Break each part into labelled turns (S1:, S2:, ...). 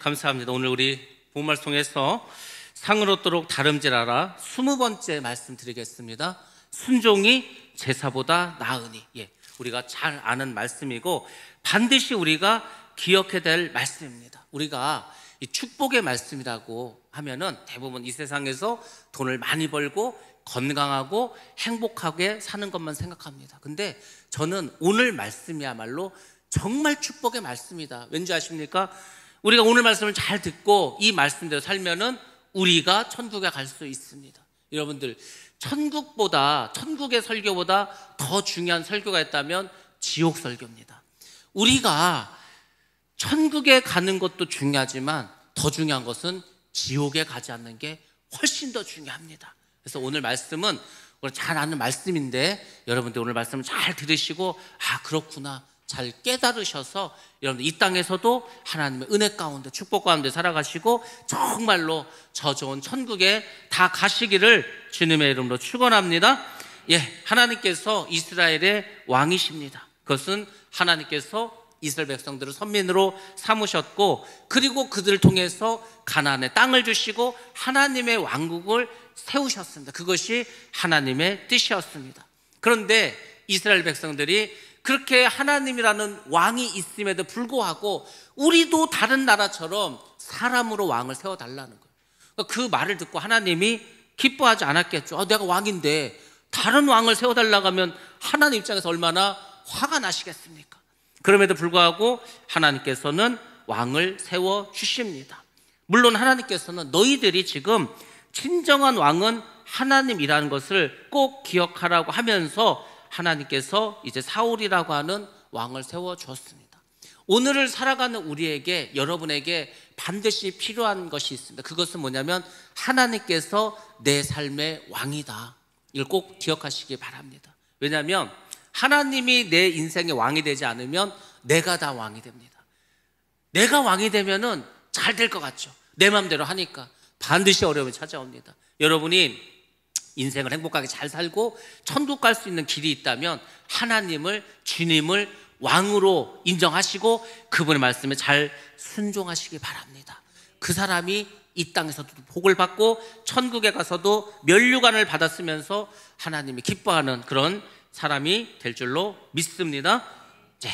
S1: 감사합니다. 오늘 우리 본말송에서 상을 얻도록 다름질하라 20번째 말씀 드리겠습니다. 순종이 제사보다 나으니. 우리가 잘 아는 말씀이고 반드시 우리가 기억해야 될 말씀입니다. 우리가 이 축복의 말씀이라고 하면은 대부분 이 세상에서 돈을 많이 벌고 건강하고 행복하게 사는 것만 생각합니다. 근데 저는 오늘 말씀이야말로 정말 축복의 말씀이다. 왠지 아십니까? 우리가 오늘 말씀을 잘 듣고 이 말씀대로 살면은 우리가 천국에 갈 수 있습니다. 여러분들, 천국의 설교보다 더 중요한 설교가 있다면 지옥 설교입니다. 우리가 천국에 가는 것도 중요하지만 더 중요한 것은 지옥에 가지 않는 게 훨씬 더 중요합니다. 그래서 오늘 말씀은 우리 잘 아는 말씀인데 여러분들 오늘 말씀을 잘 들으시고 그렇구나 잘 깨달으셔서 여러분들 이 땅에서도 하나님의 은혜 가운데 축복 가운데 살아가시고 정말로 저 좋은 천국에 다 가시기를 주님의 이름으로 축원합니다. 하나님께서 이스라엘의 왕이십니다. 그것은 하나님께서 이스라엘 백성들을 선민으로 삼으셨고 그리고 그들을 통해서 가나안의 땅을 주시고 하나님의 왕국을 세우셨습니다. 그것이 하나님의 뜻이었습니다. 그런데 이스라엘 백성들이 그렇게 하나님이라는 왕이 있음에도 불구하고 우리도 다른 나라처럼 사람으로 왕을 세워달라는 거예요. 그 말을 듣고 하나님이 기뻐하지 않았겠죠. 내가 왕인데 다른 왕을 세워달라고 하면 하나님 입장에서 얼마나 화가 나시겠습니까? 그럼에도 불구하고 하나님께서는 왕을 세워주십니다. 물론 하나님께서는 너희들이 지금 진정한 왕은 하나님이라는 것을 꼭 기억하라고 하면서 하나님께서 이제 사울이라고 하는 왕을 세워주었습니다. 오늘을 살아가는 우리에게, 여러분에게 반드시 필요한 것이 있습니다. 그것은 뭐냐면 하나님께서 내 삶의 왕이다. 이걸 꼭 기억하시기 바랍니다. 왜냐하면 하나님이 내 인생의 왕이 되지 않으면 내가 다 왕이 됩니다. 내가 왕이 되면은 잘 될 것 같죠. 내 마음대로 하니까 반드시 어려움이 찾아옵니다. 여러분이 인생을 행복하게 잘 살고 천국 갈 수 있는 길이 있다면 하나님을, 주님을 왕으로 인정하시고 그분의 말씀에 잘 순종하시기 바랍니다. 그 사람이 이 땅에서도 복을 받고 천국에 가서도 면류관을 받았으면서 하나님이 기뻐하는 그런 사람이 될 줄로 믿습니다.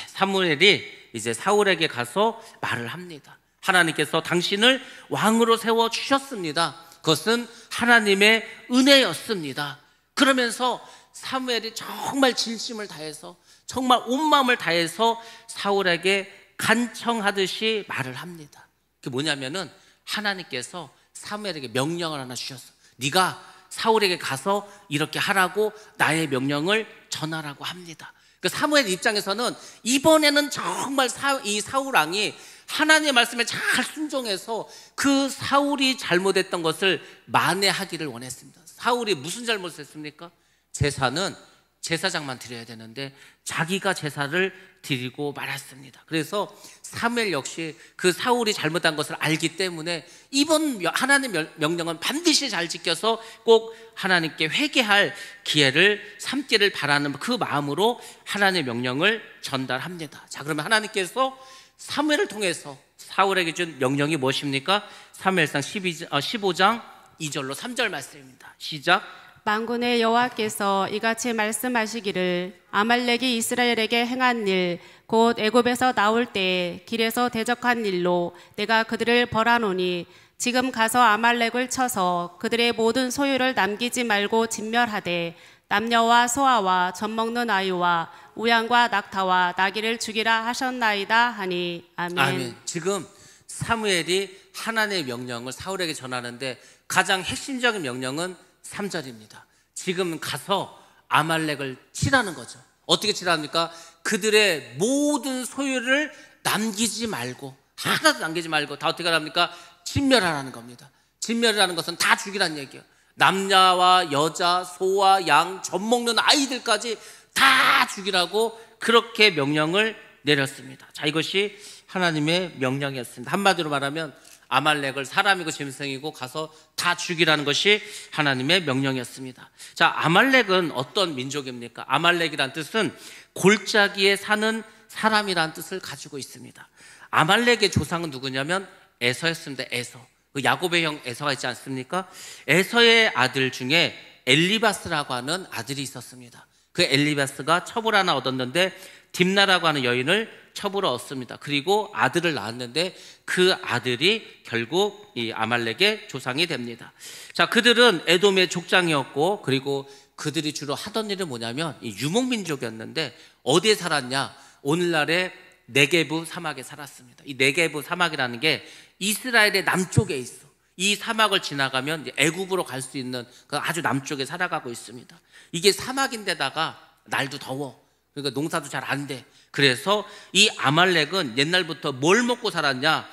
S1: 사무엘이 이제 사울에게 가서 말을 합니다. 하나님께서 당신을 왕으로 세워주셨습니다. 그것은 하나님의 은혜였습니다. 그러면서 사무엘이 정말 진심을 다해서 정말 온 마음을 다해서 사울에게 간청하듯이 말을 합니다. 그게 뭐냐면은 하나님께서 사무엘에게 명령을 하나 주셨어. 네가 사울에게 가서 이렇게 하라고 나의 명령을 전하라고 합니다. 그 사무엘 입장에서는 이번에는 정말 이 사울 왕이 하나님의 말씀에 잘 순종해서 그 사울이 잘못했던 것을 만회하기를 원했습니다. 사울이 무슨 잘못을 했습니까? 제사는 제사장만 드려야 되는데 자기가 제사를 드리고 말았습니다. 그래서 사무엘 역시 그 사울이 잘못한 것을 알기 때문에 이번 하나님의 명령은 반드시 잘 지켜서 꼭 하나님께 회개할 기회를 삼기를 바라는 그 마음으로 하나님의 명령을 전달합니다. 그러면 하나님께서 사무엘을 통해서 사울에게 준 명령이 무엇입니까? 사무엘상 15장 2절로 3절 말씀입니다. 시작.
S2: 만군의 여호와께서 이같이 말씀하시기를 아말렉이 이스라엘에게 행한 일 곧 애굽에서 나올 때에 길에서 대적한 일로 내가 그들을 벌하노니 지금 가서 아말렉을 쳐서 그들의 모든 소유를 남기지 말고 진멸하되 남녀와 소아와 젖먹는 아이와 우양과 낙타와 나귀를 죽이라 하셨나이다 하니. 아멘.
S1: 지금 사무엘이 하나님의 명령을 사울에게 전하는데 가장 핵심적인 명령은 3절입니다. 지금 가서 아말렉을 치라는 거죠. 어떻게 치랍니까? 그들의 모든 소유를 남기지 말고, 하나도 남기지 말고 다 어떻게 하랍니까? 진멸하라는 겁니다. 진멸이라는 것은 다 죽이라는 얘기예요. 남자와 여자, 소와 양, 젖먹는 아이들까지 다 죽이라고 그렇게 명령을 내렸습니다. 이것이 하나님의 명령이었습니다. 한마디로 말하면 아말렉을 사람이고 짐승이고 가서 다 죽이라는 것이 하나님의 명령이었습니다. 아말렉은 어떤 민족입니까? 아말렉이란 뜻은 골짜기에 사는 사람이란 뜻을 가지고 있습니다. 아말렉의 조상은 누구냐면 에서였습니다. 에서. 그 야곱의 형 에서가 있지 않습니까? 에서의 아들 중에 엘리바스라고 하는 아들이 있었습니다. 그 엘리바스가 첩을 하나 얻었는데 딥나라고 하는 여인을 첩으로 얻습니다. 그리고 아들을 낳았는데 그 아들이 결국 이 아말렉의 조상이 됩니다. 자, 그들은 에돔의 족장이었고, 그리고 그들이 주로 하던 일은 뭐냐면 이 유목민족이었는데 어디에 살았냐? 오늘날의 네게브 사막에 살았습니다. 이 네게브 사막이라는 게 이스라엘의 남쪽에 있어. 이 사막을 지나가면 애굽으로 갈 수 있는 그 아주 남쪽에 살아가고 있습니다. 이게 사막인데다가 날도 더워. 그러니까 농사도 잘 안 돼. 그래서 이 아말렉은 옛날부터 뭘 먹고 살았냐?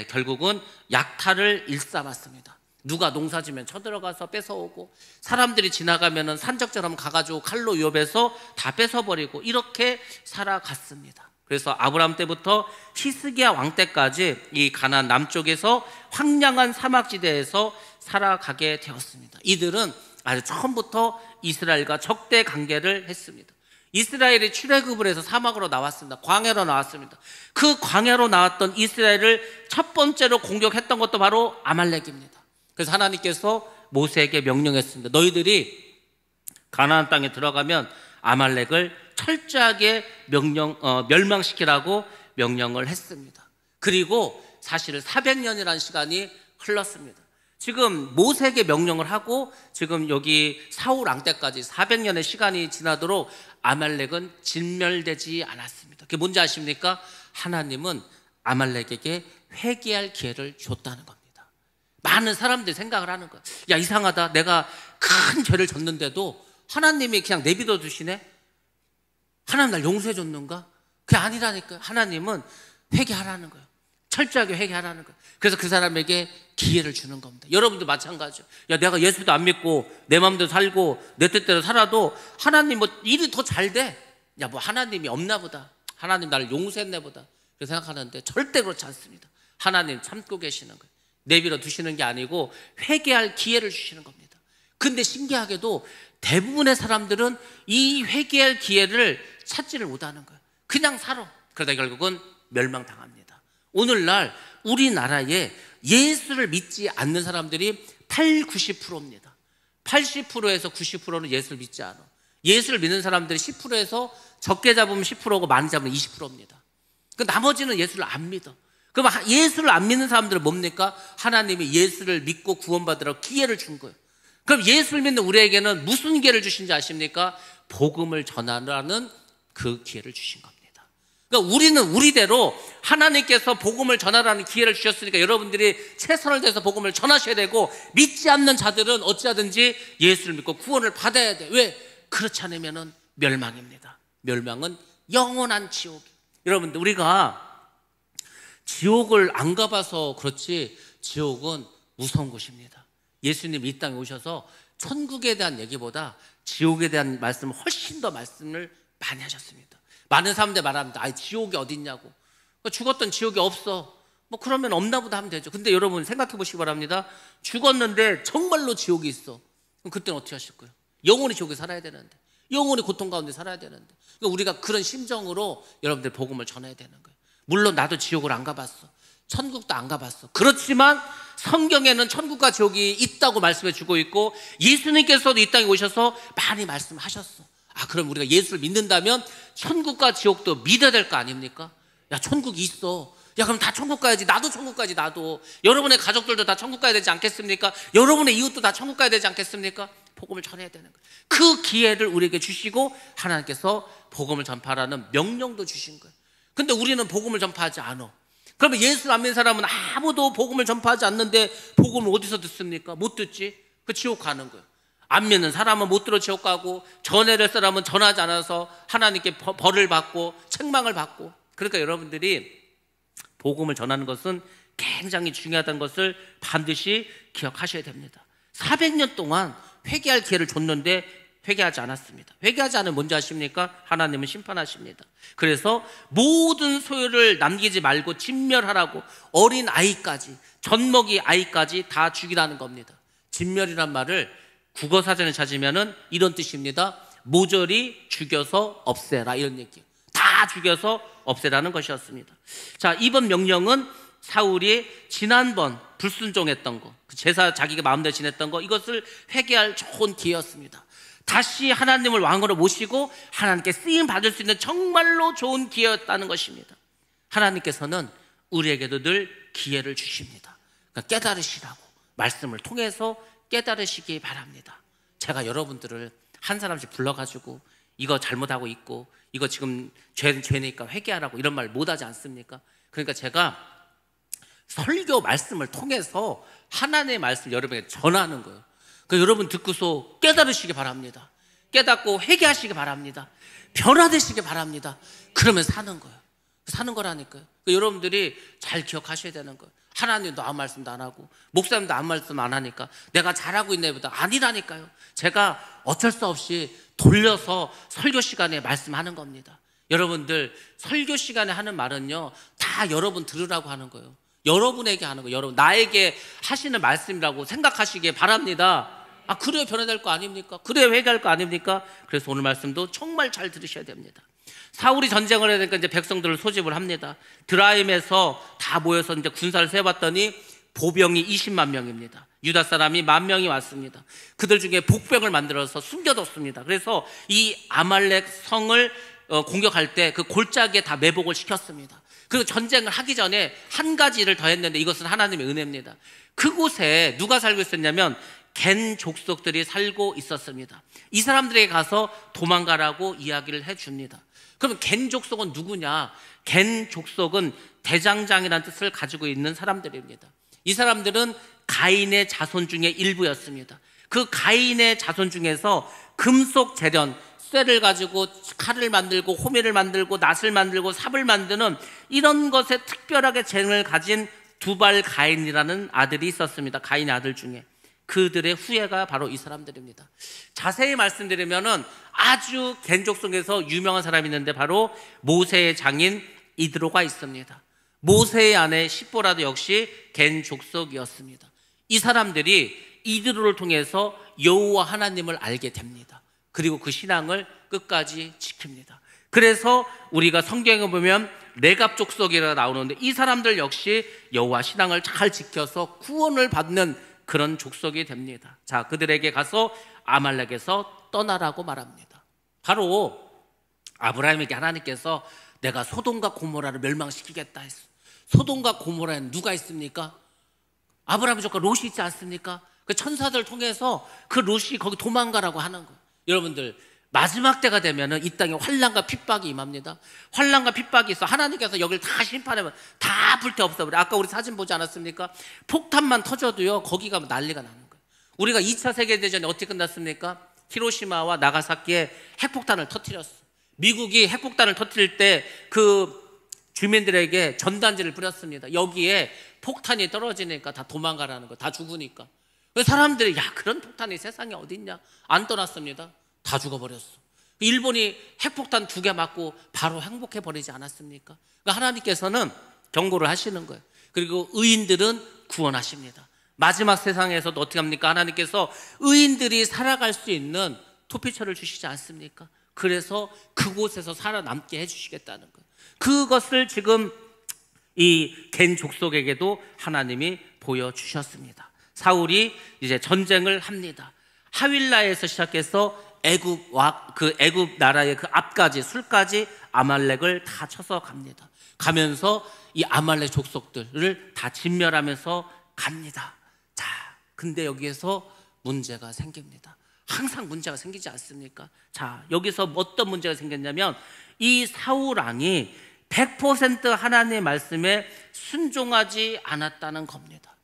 S1: 결국은 약탈을 일삼았습니다. 누가 농사 지면 쳐들어가서 뺏어오고, 사람들이 지나가면 산적처럼 가가지고 칼로 위협해서 다 뺏어버리고, 이렇게 살아갔습니다. 그래서 아브라함 때부터 히스기야 왕 때까지 이 가나안 남쪽에서 황량한 사막지대에서 살아가게 되었습니다. 이들은 아주 처음부터 이스라엘과 적대 관계를 했습니다. 이스라엘이 출애굽을 해서 사막으로 나왔습니다. 광야로 나왔습니다. 그 광야로 나왔던 이스라엘을 첫 번째로 공격했던 것도 바로 아말렉입니다. 그래서 하나님께서 모세에게 명령했습니다. 너희들이 가나안 땅에 들어가면 아말렉을 철저하게 멸망시키라고 명령을 했습니다. 그리고 사실 400년이라는 시간이 흘렀습니다. 지금 모세에게 명령을 하고 지금 여기 사울 왕 때까지 400년의 시간이 지나도록 아말렉은 진멸되지 않았습니다. 그게 뭔지 아십니까? 하나님은 아말렉에게 회개할 기회를 줬다는 겁니다. 많은 사람들이 생각을 하는 거예요. 야, 이상하다. 내가 큰 죄를 졌는데도 하나님이 그냥 내버려 두시네? 하나님 날 용서해 줬는가? 그게 아니라니까요. 하나님은 회개하라는 거예요. 철저하게 회개하라는 거예요. 그래서 그 사람에게 기회를 주는 겁니다. 여러분도 마찬가지죠. 야, 내가 예수도 안 믿고 내 마음대로 살고 내 뜻대로 살아도 하나님 뭐 일이 더 잘 돼. 야, 뭐 하나님이 없나 보다. 하나님 나를 용서했네 보다. 그렇게 생각하는데 절대 그렇지 않습니다. 하나님 참고 계시는 거예요. 내버려 두시는 게 아니고 회개할 기회를 주시는 겁니다. 근데 신기하게도 대부분의 사람들은 이 회개할 기회를 찾지를 못하는 거예요. 그냥 살아. 그러다 결국은 멸망당합니다. 오늘날 우리나라에 예수를 믿지 않는 사람들이 90%입니다. 80%에서 90%는 예수를 믿지 않아. 예수를 믿는 사람들이 10%에서 적게 잡으면 10%고 많이 잡으면 20%입니다. 그 나머지는 예수를 안 믿어. 그럼 예수를 안 믿는 사람들은 뭡니까? 하나님이 예수를 믿고 구원받으라고 기회를 준 거예요. 그럼 예수를 믿는 우리에게는 무슨 기회를 주신지 아십니까? 복음을 전하라는 그 기회를 주신 겁니다. 그러니까 우리는 우리대로 하나님께서 복음을 전하라는 기회를 주셨으니까 여러분들이 최선을 다해서 복음을 전하셔야 되고, 믿지 않는 자들은 어찌하든지 예수를 믿고 구원을 받아야 돼. 왜? 그렇지 않으면 멸망입니다. 멸망은 영원한 지옥. 여러분들, 우리가 지옥을 안 가봐서 그렇지 지옥은 무서운 곳입니다. 예수님이 이 땅에 오셔서 천국에 대한 얘기보다 지옥에 대한 말씀을 훨씬 더 말씀을 많이 하셨습니다. 많은 사람들 말합니다. 아, 지옥이 어딨냐고. 죽었던 지옥이 없어. 뭐 그러면 없나 보다 하면 되죠. 근데 여러분 생각해 보시기 바랍니다. 죽었는데 정말로 지옥이 있어. 그럼 그때는 어떻게 하실 거예요? 영원히 지옥에 살아야 되는데, 영원히 고통 가운데 살아야 되는데. 그러니까 우리가 그런 심정으로 여러분들 복음을 전해야 되는 거예요. 물론 나도 지옥을 안 가봤어. 천국도 안 가봤어. 그렇지만 성경에는 천국과 지옥이 있다고 말씀해 주고 있고, 예수님께서도 이 땅에 오셔서 많이 말씀하셨어. 아, 그럼 우리가 예수를 믿는다면 천국과 지옥도 믿어야 될 거 아닙니까? 야, 천국이 있어. 야, 그럼 다 천국 가야지. 나도 천국 가야지. 나도. 여러분의 가족들도 다 천국 가야 되지 않겠습니까? 여러분의 이웃도 다 천국 가야 되지 않겠습니까? 복음을 전해야 되는 거예요. 그 기회를 우리에게 주시고 하나님께서 복음을 전파하라는 명령도 주신 거예요. 근데 우리는 복음을 전파하지 않아. 그러면 예수를 안 믿는 사람은 아무도 복음을 전파하지 않는데 복음을 어디서 듣습니까? 못 듣지. 그 지옥 가는 거예요. 안 믿는 사람은 못 들어 지옥 가고, 전해야 될 사람은 전하지 않아서 하나님께 벌을 받고 책망을 받고. 그러니까 여러분들이 복음을 전하는 것은 굉장히 중요하다는 것을 반드시 기억하셔야 됩니다. 400년 동안 회개할 기회를 줬는데 회개하지 않았습니다. 회개하지 않으면 뭔지 아십니까? 하나님은 심판하십니다. 그래서 모든 소유를 남기지 말고 진멸하라고, 어린 아이까지, 젖먹이 아이까지 다 죽이라는 겁니다. 진멸이란 말을 국어사전에 찾으면은 이런 뜻입니다. 모조리 죽여서 없애라, 이런 얘기예요. 다 죽여서 없애라는 것이었습니다. 자, 이번 명령은 사울이 지난번 불순종했던 거, 그 제사 자기가 마음대로 지냈던 거, 이것을 회개할 좋은 기회였습니다. 다시 하나님을 왕으로 모시고 하나님께 쓰임 받을 수 있는 정말로 좋은 기회였다는 것입니다. 하나님께서는 우리에게도 늘 기회를 주십니다. 그러니까 깨달으시라고 말씀을 통해서 깨달으시기 바랍니다. 제가 여러분들을 한 사람씩 불러가지고 이거 잘못하고 있고 이거 지금 죄니까 회개하라고 이런 말 못하지 않습니까? 그러니까 제가 설교 말씀을 통해서 하나님의 말씀을 여러분에게 전하는 거예요. 그러니까 여러분 듣고서 깨달으시기 바랍니다. 깨닫고 회개하시기 바랍니다. 변화되시기 바랍니다. 그러면 사는 거예요. 사는 거라니까요. 그러니까 여러분들이 잘 기억하셔야 되는 거예요. 하나님도 아무 말씀도 안 하고 목사님도 아무 말씀 안 하니까 내가 잘하고 있네 보다 아니라니까요. 제가 어쩔 수 없이 돌려서 설교 시간에 말씀하는 겁니다. 여러분들 설교 시간에 하는 말은요 다 여러분 들으라고 하는 거예요. 여러분에게 하는 거예요. 여러분 나에게 하시는 말씀이라고 생각하시기 바랍니다. 아 그래야 변화될 거 아닙니까? 그래야 회개할 거 아닙니까? 그래서 오늘 말씀도 정말 잘 들으셔야 됩니다. 사울이 전쟁을 해야 되니까 이제 백성들을 소집을 합니다. 드라임에서 다 모여서 이제 군사를 세봤더니 보병이 20만 명입니다. 유다 사람이 10,000명이 왔습니다. 그들 중에 복병을 만들어서 숨겨뒀습니다. 그래서 이 아말렉 성을 공격할 때 그 골짜기에 다 매복을 시켰습니다. 그리고 전쟁을 하기 전에 한 가지 일을 더 했는데 이것은 하나님의 은혜입니다. 그곳에 누가 살고 있었냐면 겐 족속들이 살고 있었습니다. 이 사람들에게 가서 도망가라고 이야기를 해줍니다. 그러면 겐 족속은 누구냐? 겐 족속은 대장장이라는 뜻을 가지고 있는 사람들입니다. 이 사람들은 가인의 자손 중에 일부였습니다. 그 가인의 자손 중에서 금속 재련, 쇠를 가지고 칼을 만들고 호미를 만들고 낫을 만들고 삽을 만드는 이런 것에 특별하게 재능을 가진 두발 가인이라는 아들이 있었습니다. 가인의 아들 중에. 그들의 후예가 바로 이 사람들입니다. 자세히 말씀드리면은 아주 겐족속에서 유명한 사람이 있는데 바로 모세의 장인 이드로가 있습니다. 모세의 아내 십보라도 역시 겐족속이었습니다. 이 사람들이 이드로를 통해서 여호와 하나님을 알게 됩니다. 그리고 그 신앙을 끝까지 지킵니다. 그래서 우리가 성경에 보면 레갑 족속이라고 나오는데 이 사람들 역시 여호와 신앙을 잘 지켜서 구원을 받는 그런 족속이 됩니다. 자, 그들에게 가서 아말렉에서 떠나라고 말합니다. 바로 아브라함에게 하나님께서 내가 소돔과 고모라를 멸망시키겠다 했어. 소돔과 고모라에는 누가 있습니까? 아브라함의 조카 롯이 있지 않습니까? 그 천사들 통해서 그 롯이 거기 도망가라고 하는 거예요. 여러분들 마지막 때가 되면은 이 땅에 환난과 핍박이 임합니다. 환난과 핍박이 있어. 하나님께서 여기를 다 심판하면 다 불태 없어버려. 아까 우리 사진 보지 않았습니까? 폭탄만 터져도요 거기 가면 난리가 나는 거예요. 우리가 2차 세계대전이 어떻게 끝났습니까? 히로시마와 나가사키에 핵폭탄을 터뜨렸어. 미국이 핵폭탄을 터뜨릴 때 그 주민들에게 전단지를 뿌렸습니다. 여기에 폭탄이 떨어지니까 다 도망가라는 거, 다 죽으니까. 사람들이 야 그런 폭탄이 세상에 어딨냐? 안 떠났습니다. 다 죽어버렸어. 일본이 핵폭탄 2개 맞고 바로 항복해버리지 않았습니까? 그러니까 하나님께서는 경고를 하시는 거예요. 그리고 의인들은 구원하십니다. 마지막 세상에서도 어떻게 합니까? 하나님께서 의인들이 살아갈 수 있는 토피처를 주시지 않습니까? 그래서 그곳에서 살아남게 해주시겠다는 거예요. 그것을 지금 이 겐 족속에게도 하나님이 보여주셨습니다. 사울이 이제 전쟁을 합니다. 하윌라에서 시작해서 애굽 나라의 그 앞까지 술까지 아말렉을 다 쳐서 갑니다. 가면서 이 아말렉 족속들을 다 진멸하면서 갑니다. 자, 근데 여기에서 문제가 생깁니다. 항상 문제가 생기지 않습니까? 자, 여기서 어떤 문제가 생겼냐면 이 사울 왕이 100% 하나님의 말씀에 순종하지 않았다는 겁니다.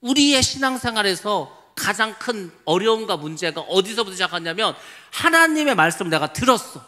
S1: 우리의 신앙생활에서 가장 큰 어려움과 문제가 어디서부터 시작하냐면 하나님의 말씀을 내가 들었어.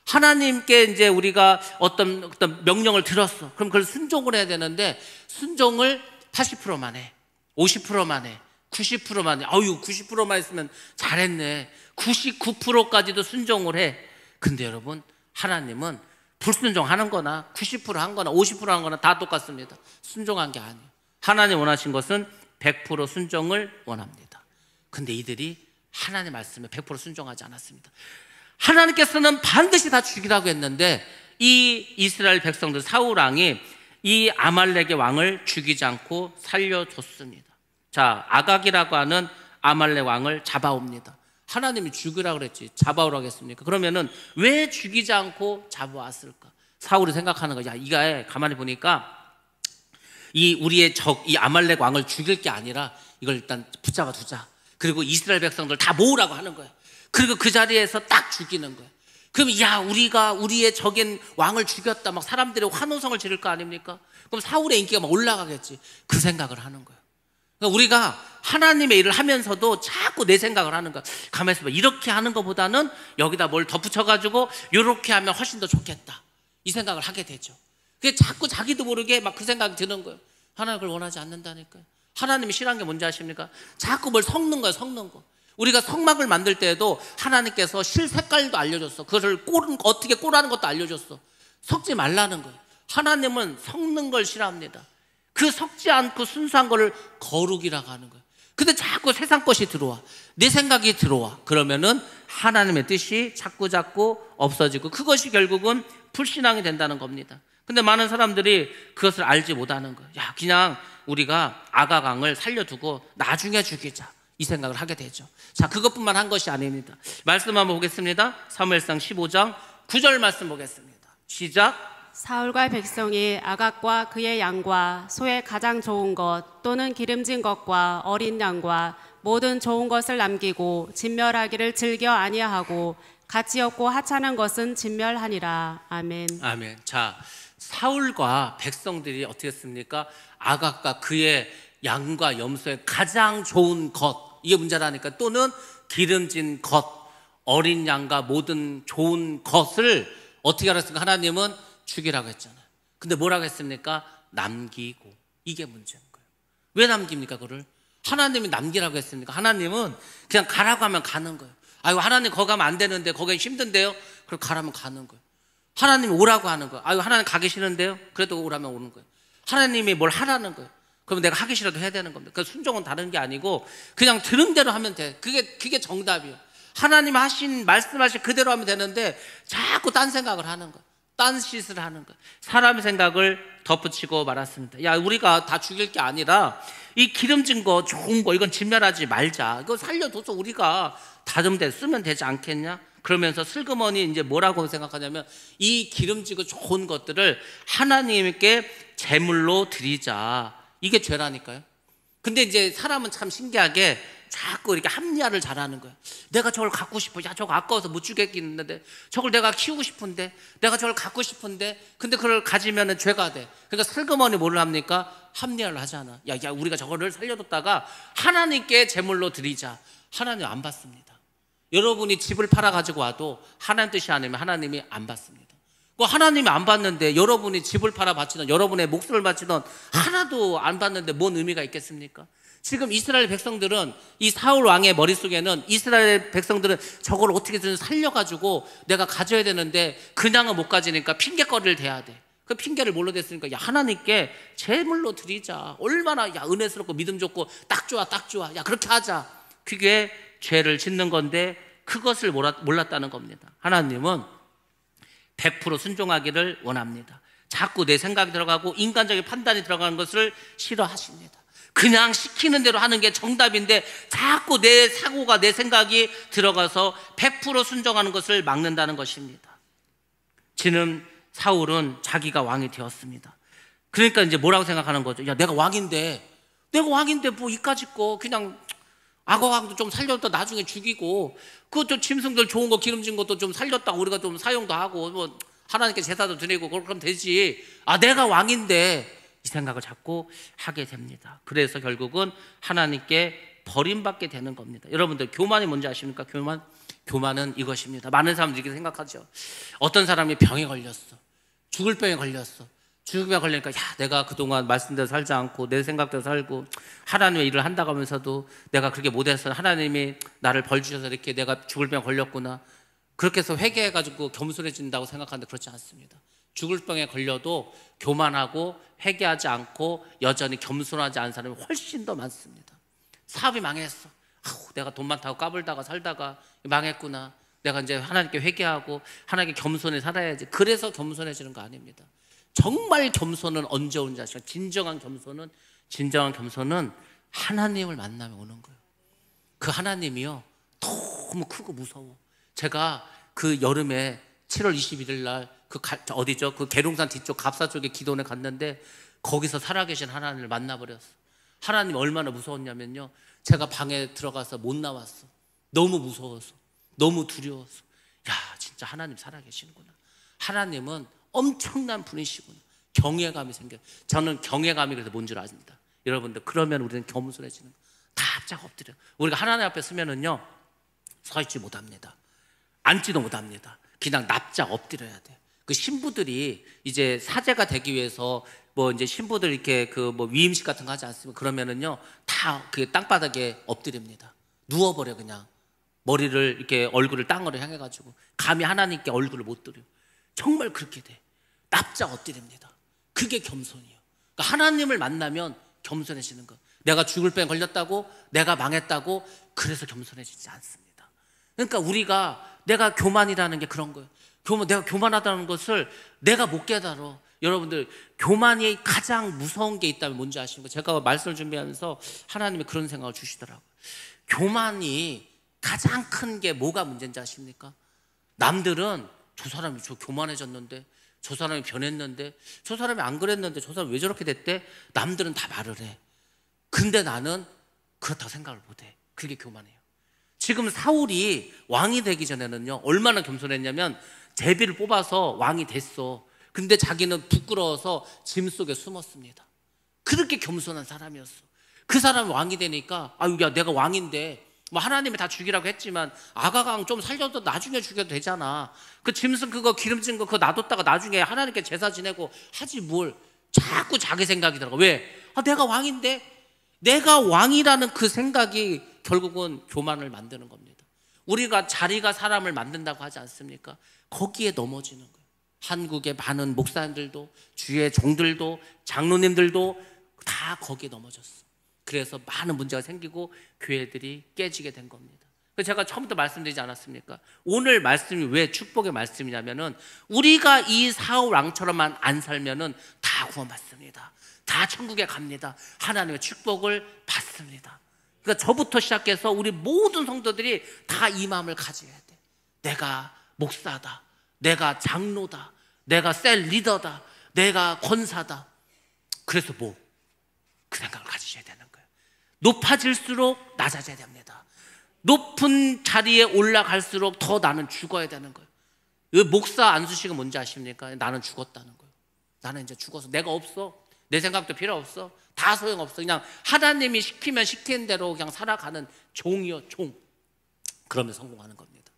S1: 하나님께 이제 우리가 어떤 명령을 들었어. 그럼 그걸 순종을 해야 되는데 순종을 80%만 해. 50%만 해. 90%만 해. 아유 90%만 했으면 잘했네. 99%까지도 순종을 해. 근데 여러분 하나님은 불순종하는 거나 90%한 거나 50%한 거나 다 똑같습니다. 순종한 게 아니에요. 하나님 원하신 것은 100% 순종을 원합니다. 근데 이들이 하나님의 말씀에 100% 순종하지 않았습니다. 하나님께서는 반드시 다 죽이라고 했는데 이 이스라엘 백성들 사울 왕이 이 아말렉의 왕을 죽이지 않고 살려줬습니다. 자, 아각이라고 하는 아말렉 왕을 잡아옵니다. 하나님이 죽으라고 그랬지 잡아오라고 했습니까? 그러면은 왜 죽이지 않고 잡아왔을까? 사울이 생각하는 거야. 이게 가만히 보니까 이 우리의 적, 이 아말렉 왕을 죽일 게 아니라 이걸 일단 붙잡아 두자. 그리고 이스라엘 백성들 다 모으라고 하는 거야. 그리고 그 자리에서 딱 죽이는 거야. 그럼 야, 우리가 우리의 적인 왕을 죽였다. 막 사람들이 환호성을 지를 거 아닙니까? 그럼 사울의 인기가 막 올라가겠지. 그 생각을 하는 거야. 그러니까 우리가 하나님의 일을 하면서도 자꾸 내 생각을 하는 거야. 가만히 있어봐. 이렇게 하는 것보다는 여기다 뭘 덧붙여가지고 이렇게 하면 훨씬 더 좋겠다. 이 생각을 하게 되죠. 그게 자꾸 자기도 모르게 막 그 생각이 드는 거예요. 하나님 그걸 원하지 않는다니까요. 하나님이 싫어하는 게 뭔지 아십니까? 자꾸 뭘 섞는 거예요. 섞는 거. 우리가 성막을 만들 때에도 하나님께서 실 색깔도 알려줬어. 그것을 어떻게 꼬라는 것도 알려줬어. 섞지 말라는 거예요. 하나님은 섞는 걸 싫어합니다. 그 섞지 않고 순수한 거를 거룩이라고 하는 거예요. 근데 자꾸 세상 것이 들어와. 내 생각이 들어와. 그러면은 하나님의 뜻이 자꾸 없어지고 그것이 결국은 불신앙이 된다는 겁니다. 근데 많은 사람들이 그것을 알지 못하는 거예요. 야, 그냥 우리가 아가강을 살려두고 나중에 죽이자. 이 생각을 하게 되죠. 자, 그것뿐만 한 것이 아닙니다. 말씀 한번 보겠습니다. 사무엘상 15장 9절 말씀 보겠습니다. 시작.
S2: 사울과 백성이 아각과 그의 양과 소의 가장 좋은 것 또는 기름진 것과 어린 양과 모든 좋은 것을 남기고 진멸하기를 즐겨 아니하고 가치 없고 하찮은 것은 진멸하니라. 아멘.
S1: 아멘. 자, 사울과 백성들이 어떻게 했습니까? 아각과 그의 양과 염소의 가장 좋은 것, 이게 문제라니까. 또는 기름진 것, 어린 양과 모든 좋은 것을 어떻게 알았습니까? 하나님은 죽이라고 했잖아요. 근데 뭐라고 했습니까? 남기고. 이게 문제인 거예요. 왜 남깁니까? 그걸 하나님이 남기라고 했습니까? 하나님은 그냥 가라고 하면 가는 거예요. 아유, 하나님 거기 가면 안 되는데, 거기 힘든데요? 그럼 가라면 가는 거예요. 하나님이 오라고 하는 거예요. 아유, 하나님 가기 싫은데요? 그래도 오라면 오는 거예요. 하나님이 뭘 하라는 거예요. 그럼 내가 하기 싫어도 해야 되는 겁니다. 그 순종은 다른 게 아니고 그냥 들은 대로 하면 돼. 그게 정답이에요. 하나님 말씀하신 그대로 하면 되는데 자꾸 딴 생각을 하는 거예요. 딴 짓을 하는 거예요. 사람의 생각을 덧붙이고 말았습니다. 야, 우리가 다 죽일 게 아니라 이 기름진 거 좋은 거 이건 진멸하지 말자. 이거 살려둬서 우리가 다듬대 쓰면 되지 않겠냐? 그러면서 슬그머니 이제 뭐라고 생각하냐면 이 기름지고 좋은 것들을 하나님께 제물로 드리자. 이게 죄라니까요. 근데 이제 사람은 참 신기하게 자꾸 이렇게 합리화를 잘하는 거예요. 내가 저걸 갖고 싶어. 야, 저거 아까워서 못 주겠는데 저걸 내가 키우고 싶은데 내가 저걸 갖고 싶은데 근데 그걸 가지면 죄가 돼. 그러니까 슬그머니 뭘 합니까? 합리화를 하잖아. 야, 우리가 저거를 살려뒀다가 하나님께 제물로 드리자. 하나님 안 받습니다. 여러분이 집을 팔아가지고 와도 하나님 뜻이 아니면 하나님이 안 받습니다. 하나님이 안 받는데 여러분이 집을 팔아 바치던 여러분의 목숨을 바치던 하나도 안 받는데 뭔 의미가 있겠습니까? 지금 이스라엘 백성들은 이 사울 왕의 머릿속에는 이스라엘 백성들은 저걸 어떻게든 살려가지고 내가 가져야 되는데 그냥은 못 가지니까 핑계거리를 대야 돼. 그 핑계를 뭘로 댔으니까 야, 하나님께 제물로 드리자. 얼마나 야, 은혜스럽고 믿음 좋고 딱 좋아. 야, 그렇게 하자. 그게 죄를 짓는 건데 그것을 몰랐다는 겁니다. 하나님은 100% 순종하기를 원합니다. 자꾸 내 생각이 들어가고 인간적인 판단이 들어가는 것을 싫어하십니다. 그냥 시키는 대로 하는 게 정답인데 자꾸 내 사고가 내 생각이 들어가서 100% 순종하는 것을 막는다는 것입니다. 지금 사울은 자기가 왕이 되었습니다. 그러니까 이제 뭐라고 생각하는 거죠? 야, 내가 왕인데 뭐 이까짓 거 그냥 악어왕도 좀 살렸다 나중에 죽이고 그것도 짐승들 좋은 거 기름진 것도 좀 살렸다가 우리가 좀 사용도 하고 뭐 하나님께 제사도 드리고 그럼 되지. 아, 내가 왕인데 이 생각을 자꾸 하게 됩니다. 그래서 결국은 하나님께 버림받게 되는 겁니다. 여러분들 교만이 뭔지 아십니까? 교만은 이것입니다. 많은 사람들이 이렇게 생각하죠. 어떤 사람이 병에 걸렸어. 죽을 병에 걸렸어. 죽을 병에 걸리니까 야, 내가 그동안 말씀대로 살지 않고 내 생각대로 살고 하나님의 일을 한다고 하면서도 내가 그렇게 못해서 하나님이 나를 벌 주셔서 이렇게 내가 죽을 병에 걸렸구나. 그렇게 해서 회개해가지고 겸손해진다고 생각하는데 그렇지 않습니다. 죽을 병에 걸려도 교만하고 회개하지 않고 여전히 겸손하지 않은 사람이 훨씬 더 많습니다. 사업이 망했어. 내가 돈 많다고 까불다가 살다가 망했구나. 내가 이제 하나님께 회개하고 하나님께 겸손히 살아야지. 그래서 겸손해지는 거 아닙니다. 정말 겸손은 언제 오는지 아시죠? 진정한 겸손은 하나님을 만나면 오는 거예요. 그 하나님이요, 너무 크고 무서워. 제가 그 여름에 7월 21일 날 어디죠? 그 계룡산 뒤쪽 갑사 쪽에 기도원에 갔는데 거기서 살아계신 하나님을 만나버렸어. 하나님 얼마나 무서웠냐면요, 제가 방에 들어가서 못 나왔어. 너무 무서워서, 너무 두려워서. 야, 진짜 하나님 살아계시는구나. 하나님은 엄청난 분이시구나. 경외감이 생겨요. 저는 경외감이 그래서 뭔 줄 압니다. 여러분들, 그러면 우리는 겸손해지는 거예요. 납작 엎드려. 우리가 하나님 앞에 서면은요, 서 있지 못합니다. 앉지도 못합니다. 그냥 납작 엎드려야 돼요. 그 신부들이 이제 사제가 되기 위해서 뭐 이제 신부들 이렇게 그 뭐 위임식 같은 거 하지 않습니까? 그러면은요, 다 그 땅바닥에 엎드립니다. 누워버려. 그냥 머리를 이렇게 얼굴을 땅으로 향해가지고 감히 하나님께 얼굴을 못 들여. 정말 그렇게 돼. 납작 엎드립니다. 그게 겸손이에요. 그러니까 하나님을 만나면 겸손해지는 거. 내가 죽을 병에 걸렸다고, 내가 망했다고 그래서 겸손해지지 않습니다. 그러니까 내가 교만이라는 게 그런 거예요. 내가 교만하다는 것을 내가 못 깨달아. 여러분들, 교만이 가장 무서운 게 있다면 뭔지 아십니까? 제가 말씀을 준비하면서 하나님이 그런 생각을 주시더라고요. 교만이 가장 큰 게 뭐가 문제인지 아십니까? 남들은 저 사람이 저 교만해졌는데, 저 사람이 변했는데, 저 사람이 안 그랬는데, 저 사람이 왜 저렇게 됐대? 남들은 다 말을 해. 근데 나는 그렇다고 생각을 못해. 그게 교만해요. 지금 사울이 왕이 되기 전에는요, 얼마나 겸손했냐면 제비를 뽑아서 왕이 됐어. 근데 자기는 부끄러워서 짐 속에 숨었습니다. 그렇게 겸손한 사람이었어. 그 사람이 왕이 되니까, 아유, 야, 내가 왕인데 뭐 하나님이 다 죽이라고 했지만 아가강 좀 살려도 나중에 죽여도 되잖아. 그 짐승 그거 기름진 거 그거 놔뒀다가 나중에 하나님께 제사 지내고 하지 뭘. 자꾸 자기 생각이 들어가. 왜? 내가 왕인데. 내가 왕이라는 그 생각이 결국은 교만을 만드는 겁니다. 우리가 자리가 사람을 만든다고 하지 않습니까? 거기에 넘어지는 거예요. 한국의 많은 목사님들도, 주의 종들도, 장로님들도 다 거기에 넘어졌어. 그래서 많은 문제가 생기고 교회들이 깨지게 된 겁니다. 그래서 제가 처음부터 말씀드리지 않았습니까? 오늘 말씀이 왜 축복의 말씀이냐면은, 우리가 이 사울 왕처럼만 안 살면은 다 구원받습니다. 다 천국에 갑니다. 하나님의 축복을 받습니다. 그러니까 저부터 시작해서 우리 모든 성도들이 다 이 마음을 가져야 돼. 내가 목사다, 내가 장로다, 내가 셀 리더다, 내가 권사다. 그래서 그 생각을 가지셔야 되는 거예요. 높아질수록 낮아져야 됩니다. 높은 자리에 올라갈수록 더 나는 죽어야 되는 거예요. 목사 안수식은 뭔지 아십니까? 나는 죽었다는 거예요. 나는 이제 죽어서 내가 없어. 내 생각도 필요 없어. 다 소용없어. 그냥 하나님이 시키면 시키는 대로 그냥 살아가는 종이요, 종. 그러면 성공하는 겁니다.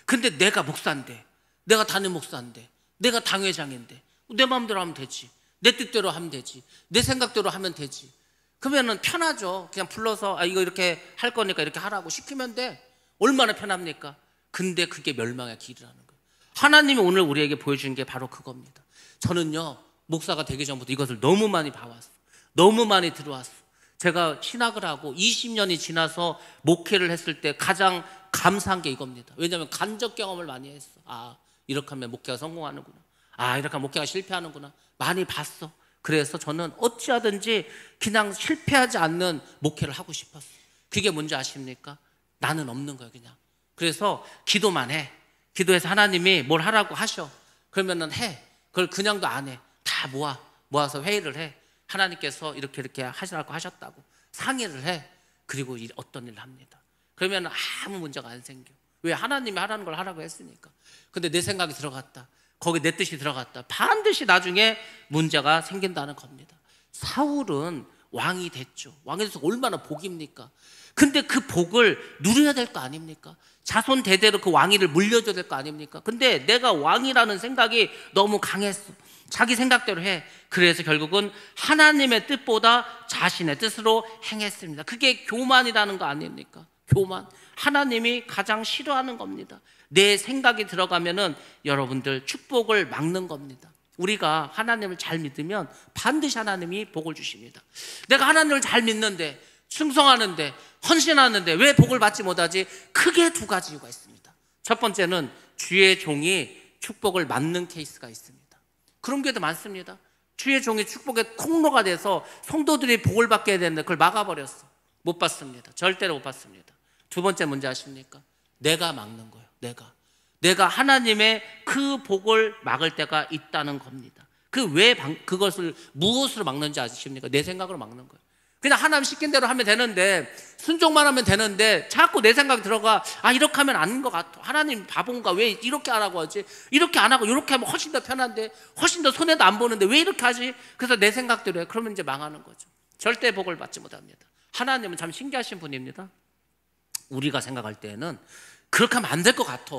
S1: 근데 내가 목사인데, 내가 담임 목사인데, 내가 당회장인데 내 마음대로 하면 되지. 내 뜻대로 하면 되지. 내 생각대로 하면 되지. 그러면은 편하죠. 그냥 불러서 이거 이렇게 할 거니까 이렇게 하라고 시키면 돼. 얼마나 편합니까? 근데 그게 멸망의 길이라는 거예요. 하나님이 오늘 우리에게 보여주는 게 바로 그겁니다. 저는요, 목사가 되기 전부터 이것을 너무 많이 봐왔어. 너무 많이 들어왔어. 제가 신학을 하고 20년이 지나서 목회를 했을 때 가장 감사한 게 이겁니다. 왜냐하면 간접 경험을 많이 했어. 이렇게 하면 목회가 성공하는구나. 이렇게 하면 목회가 실패하는구나. 많이 봤어. 그래서 저는 어찌하든지 그냥 실패하지 않는 목회를 하고 싶었어. 그게 뭔지 아십니까? 나는 없는 거예요, 그냥. 그래서 기도만 해. 기도해서 하나님이 뭘 하라고 하셔. 그러면은 해. 그걸 그냥도 안 해. 다 모아서 회의를 해. 하나님께서 이렇게 하시라고 하셨다고 상의를 해. 그리고 어떤 일을 합니다. 그러면 아무 문제가 안 생겨. 왜? 하나님이 하라는 걸 하라고 했으니까. 근데 내 생각이 들어갔다, 거기 내 뜻이 들어갔다, 반드시 나중에 문제가 생긴다는 겁니다. 사울은 왕이 됐죠. 왕이 돼서 얼마나 복입니까? 근데 그 복을 누려야 될 거 아닙니까? 자손 대대로 그 왕위를 물려줘야 될 거 아닙니까? 근데 내가 왕이라는 생각이 너무 강했어. 자기 생각대로 해. 그래서 결국은 하나님의 뜻보다 자신의 뜻으로 행했습니다. 그게 교만이라는 거 아닙니까? 교만. 하나님이 가장 싫어하는 겁니다. 내 생각이 들어가면은 여러분들 축복을 막는 겁니다. 우리가 하나님을 잘 믿으면 반드시 하나님이 복을 주십니다. 내가 하나님을 잘 믿는데, 충성하는데, 헌신하는데 왜 복을 받지 못하지? 크게 두 가지 이유가 있습니다. 첫 번째는 주의 종이 축복을 막는 케이스가 있습니다. 그런 경우도 많습니다. 주의 종이 축복의 통로가 돼서 성도들이 복을 받게 되는데 그걸 막아버렸어. 못 받습니다. 절대로 못 받습니다. 두 번째 문제 아십니까? 내가 막는 거예요. 내가 하나님의 그 복을 막을 때가 있다는 겁니다. 그것을 무엇으로 막는지 아십니까? 내 생각으로 막는 거예요. 그냥 하나님 시킨 대로 하면 되는데, 순종만 하면 되는데 자꾸 내 생각이 들어가. 이렇게 하면 아닌 것 같아. 하나님 바본가? 왜 이렇게 하라고 하지? 이렇게 안 하고 이렇게 하면 훨씬 더 편한데, 훨씬 더 손해도 안 보는데 왜 이렇게 하지? 그래서 내 생각대로 해. 그러면 이제 망하는 거죠. 절대 복을 받지 못합니다. 하나님은 참 신기하신 분입니다. 우리가 생각할 때는 그렇게 하면 안 될 것 같아.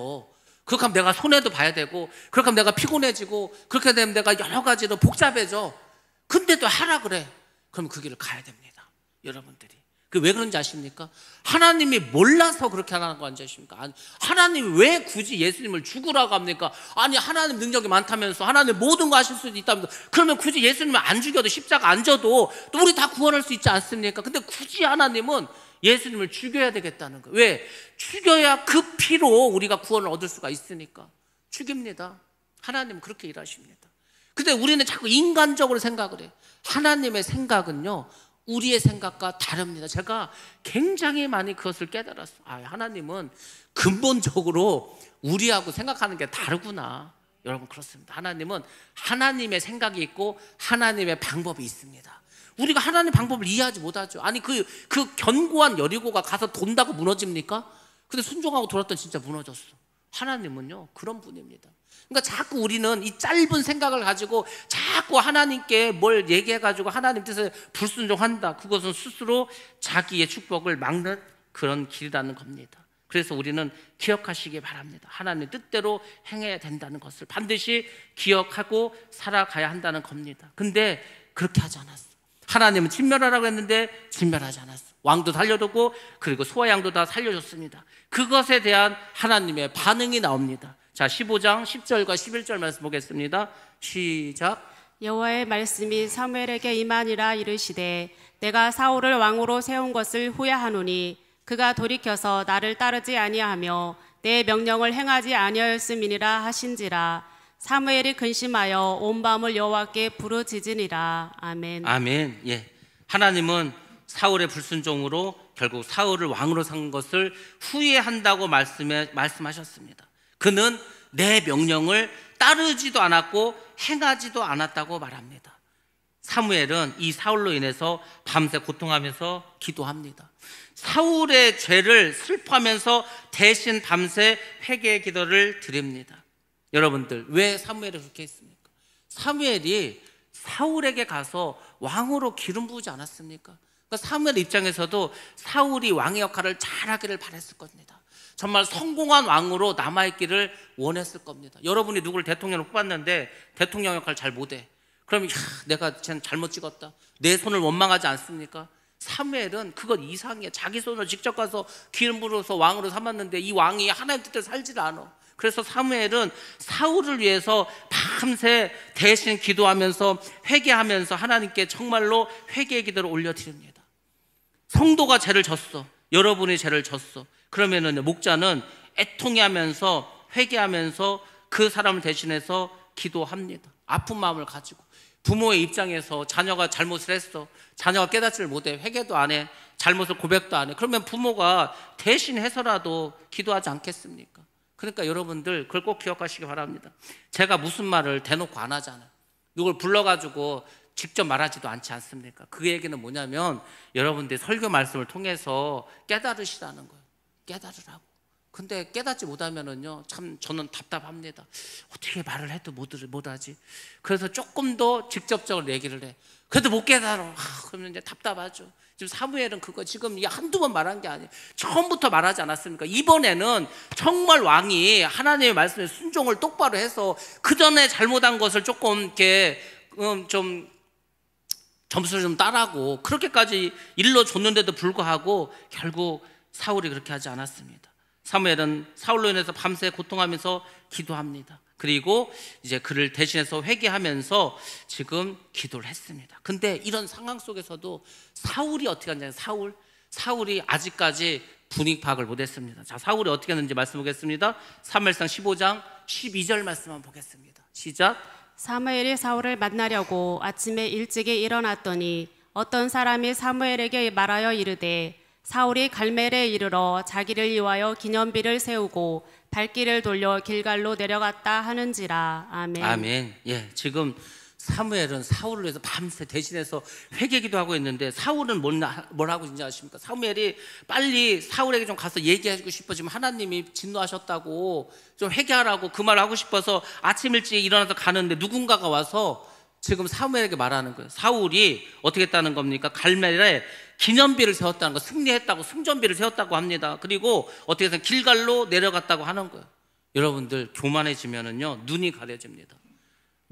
S1: 그렇게 하면 내가 손해도 봐야 되고, 그렇게 하면 내가 피곤해지고, 그렇게 되면 내가 여러 가지로 복잡해져. 근데도 하라 그래. 그럼 그 길을 가야 됩니다. 여러분들이. 왜 그런지 아십니까? 하나님이 몰라서 그렇게 하라는 거 아십니까? 하나님이 왜 굳이 예수님을 죽으라고 합니까? 하나님 능력이 많다면서, 하나님 모든 거 하실 수도 있다면서, 그러면 굳이 예수님을 안 죽여도, 십자가 안 져도 또 우리 다 구원할 수 있지 않습니까? 근데 굳이 하나님은 예수님을 죽여야 되겠다는 거예요. 왜? 죽여야 그 피로 우리가 구원을 얻을 수가 있으니까 죽입니다. 하나님은 그렇게 일하십니다. 근데 우리는 자꾸 인간적으로 생각을 해요. 하나님의 생각은요, 우리의 생각과 다릅니다. 제가 굉장히 많이 그것을 깨달았어요. 하나님은 근본적으로 우리하고 생각하는 게 다르구나. 여러분, 그렇습니다. 하나님은 하나님의 생각이 있고 하나님의 방법이 있습니다. 우리가 하나님 방법을 이해하지 못하죠. 그 견고한 여리고가 가서 돈다고 무너집니까? 근데 순종하고 돌았더니 진짜 무너졌어. 하나님은요, 그런 분입니다. 그러니까 자꾸 우리는 이 짧은 생각을 가지고 자꾸 하나님께 뭘 얘기해가지고 하나님 뜻에 불순종한다. 그것은 스스로 자기의 축복을 막는 그런 길이라는 겁니다. 그래서 우리는 기억하시기 바랍니다. 하나님의 뜻대로 행해야 된다는 것을 반드시 기억하고 살아가야 한다는 겁니다. 근데 그렇게 하지 않았어. 하나님은 진멸하라고 했는데 진멸하지 않았어. 왕도 살려두고 그리고 소와 양도 다 살려줬습니다. 그것에 대한 하나님의 반응이 나옵니다. 자, 15장 10절과 11절 말씀 보겠습니다. 시작.
S2: 여호와의 말씀이 사무엘에게 임하니라. 이르시되 내가 사울을 왕으로 세운 것을 후회하노니 그가 돌이켜서 나를 따르지 아니하며 내 명령을 행하지 아니하였음이니라 하신지라. 사무엘이 근심하여 온 밤을 여호와께 부르짖으니라. 아멘.
S1: 아멘. 예. 하나님은 사울의 불순종으로 결국 사울을 왕으로 삼은 것을 후회한다고 말씀하셨습니다. 그는 내 명령을 따르지도 않았고 행하지도 않았다고 말합니다. 사무엘은 이 사울로 인해서 밤새 고통하면서 기도합니다. 사울의 죄를 슬퍼하면서 대신 밤새 회개의 기도를 드립니다. 여러분들, 왜 사무엘이 그렇게 했습니까? 사무엘이 사울에게 가서 왕으로 기름 부으지 않았습니까? 그러니까 사무엘 입장에서도 사울이 왕의 역할을 잘하기를 바랬을 겁니다. 정말 성공한 왕으로 남아있기를 원했을 겁니다. 여러분이 누구를 대통령으로 뽑았는데 대통령 역할 잘 못해. 그럼 내가 쟤는 잘못 찍었다. 내 손을 원망하지 않습니까? 사무엘은 그것 이상이야. 자기 손으로 직접 가서 기름 부어서 왕으로 삼았는데 이 왕이 하나님 뜻대로 살지를 않아. 그래서 사무엘은 사울을 위해서 밤새 대신 기도하면서 회개하면서 하나님께 정말로 회개의 기도를 올려드립니다. 성도가 죄를 졌어. 여러분이 죄를 졌어. 그러면은 목자는 애통해하면서 회개하면서 그 사람을 대신해서 기도합니다. 아픈 마음을 가지고. 부모의 입장에서 자녀가 잘못을 했어. 자녀가 깨닫지를 못해. 회개도 안 해. 잘못을 고백도 안 해. 그러면 부모가 대신해서라도 기도하지 않겠습니까? 그러니까 여러분들 그걸 꼭 기억하시기 바랍니다. 제가 무슨 말을 대놓고 안 하잖아요. 누굴 불러가지고 직접 말하지도 않지 않습니까? 그 얘기는 뭐냐면 여러분들 설교 말씀을 통해서 깨달으시라는 거예요. 깨달으라고. 근데 깨닫지 못하면은요, 참 저는 답답합니다. 어떻게 말을 해도 못하지. 그래서 조금 더 직접적으로 얘기를 해. 그래도 못 깨달아. 그러면 이제 답답하죠. 지금 사무엘은 그거 지금 한두 번 말한 게 아니에요. 처음부터 말하지 않았습니까? 이번에는 정말 왕이 하나님의 말씀에 순종을 똑바로 해서 그 전에 잘못한 것을 조금 이렇게 좀 점수를 좀 따라고 그렇게까지 일러줬는데도 불구하고 결국 사울이 그렇게 하지 않았습니다. 사무엘은 사울로 인해서 밤새 고통하면서 기도합니다. 그리고 이제 그를 대신해서 회개하면서 지금 기도를 했습니다. 근데 이런 상황 속에서도 사울이 어떻게 하냐면 사울이 아직까지 분위기 파악을 못했습니다. 자, 사울이 어떻게 했는지 말씀 보겠습니다. 사무엘상 15장 12절 말씀만 보겠습니다. 시작.
S2: 사무엘이 사울을 만나려고 아침에 일찍이 일어났더니 어떤 사람이 사무엘에게 말하여 이르되 사울이 갈멜에 이르러 자기를 위하여 기념비를 세우고 발길을 돌려 길갈로 내려갔다 하는지라. 아멘.
S1: 아멘. 예, 지금 사무엘은 사울을 위해서 밤새 대신해서 회개기도 하고 있는데 사울은 뭘 하고 있는지 아십니까? 사무엘이 빨리 사울에게 좀 가서 얘기하고 싶어지면 하나님이 진노하셨다고 좀 회개하라고 그 말을 하고 싶어서 아침 일찍 일어나서 가는데 누군가가 와서 지금 사무엘에게 말하는 거예요. 사울이 어떻게 했다는 겁니까? 갈멜에 기념비를 세웠다는 거, 승리했다고 승전비를 세웠다고 합니다. 그리고 어떻게 해서 길갈로 내려갔다고 하는 거예요. 여러분들 교만해지면은요 눈이 가려집니다.